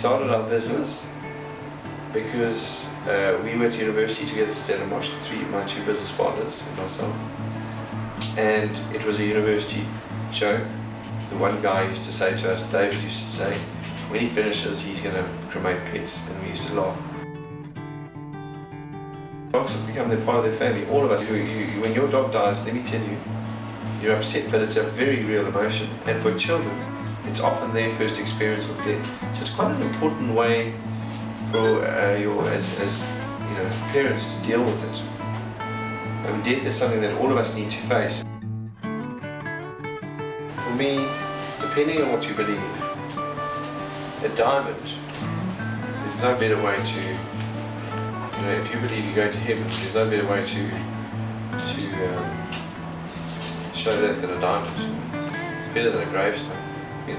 started our business because we went to university together, Stellenbosch, my two business partners and myself. And it was a university joke. The one guy used to say to us, David used to say, when he finishes, he's going to cremate pets, and we used to laugh. Dogs have become part of their family. All of us, when your dog dies, let me tell you, you're upset, but it's a very real emotion. And for children, it's often their first experience of death. So it's quite an important way for as parents to deal with it. Death is something that all of us need to face. For me, depending on what you believe, a diamond, there's no better way to, if you believe you go to heaven, there's no better way to show that than a diamond. It's better than a gravestone.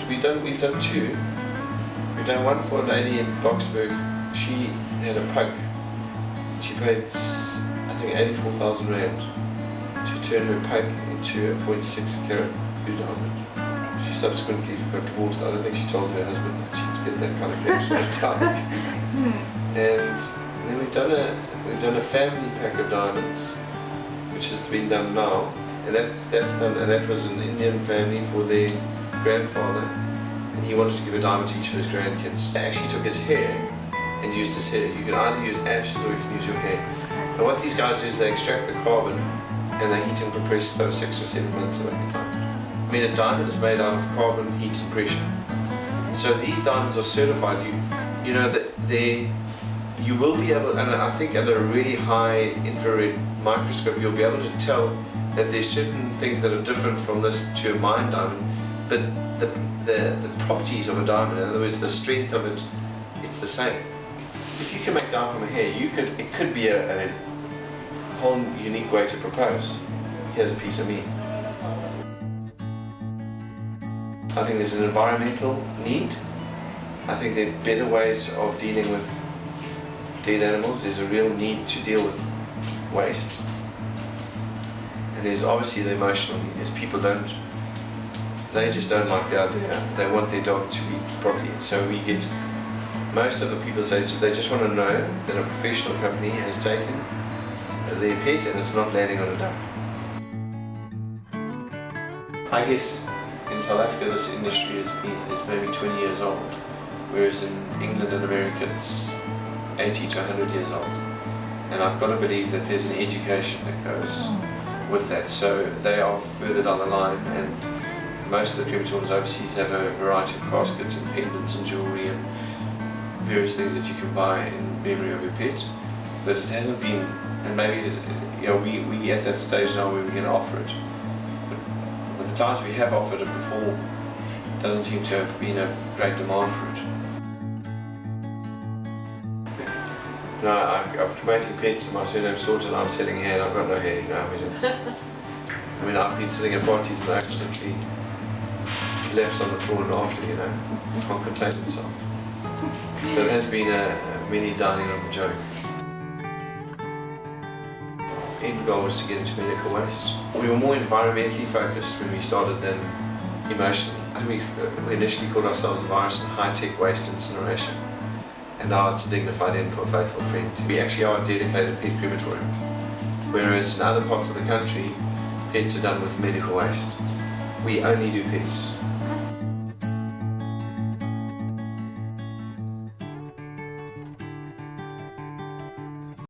We've done two. We've done one for a lady in Boxburg. She had a pug. She paid, I think, 84,000 rand to turn her pug into a 0.6 carat blue diamond. She subsequently got divorced. I don't think she told her husband that she'd spent that kind of cash on a pug. And then we've done a family pack of diamonds, which has been done now. And that's done, and that was an Indian family for their grandfather, and he wanted to give a diamond to each of his grandkids. They actually took his hair and used his hair. You can either use ashes or you can use your hair. And what these guys do is they extract the carbon and they heat and compress it over 6 or 7 months to make a diamond. A diamond is made out of carbon, heat and pressure. So these diamonds are certified. You know that you will be able, and I think under a really high infrared microscope, you'll be able to tell that there's certain things that are different from this to a mined diamond, but the properties of a diamond, in other words, the strength of it, it's the same. If you can make diamond from a hair, it could be a whole unique way to propose. Here's a piece of me. I think there's an environmental need. I think there are better ways of dealing with dead animals. There's a real need to deal with waste. And there's obviously the emotional need. There's people they just don't like the idea. They want their dog to be properly. So we get, most of the people say they just want to know that a professional company has taken their pet and it's not landing on a dump. I guess in South Africa this industry is maybe 20 years old, whereas in England and America it's 80 to 100 years old. And I've got to believe that there's an education that goes with that. So they are further down the line, and most of the crematoriums overseas have a variety of caskets and pendants and jewellery and various things that you can buy in memory of your pet. But it hasn't been, and maybe we at that stage now where we're going to offer it. But the times we have offered it before, doesn't seem to have been a great demand for it. No, I'm cremating pets and my surname's sorted and I'm selling hair and I've got no hair, I've been sitting at parties and I accidentally left on the floor and after, can't contain myself. So it has been a mini dining room joke. End goal was to get into medical waste. We were more environmentally focused when we started than emotionally. We initially called ourselves Envirocin high-tech waste incineration. And now it's a dignified end for a faithful friend. We actually are a dedicated pet crematorium. Whereas in other parts of the country, pets are done with medical waste. We only do pets.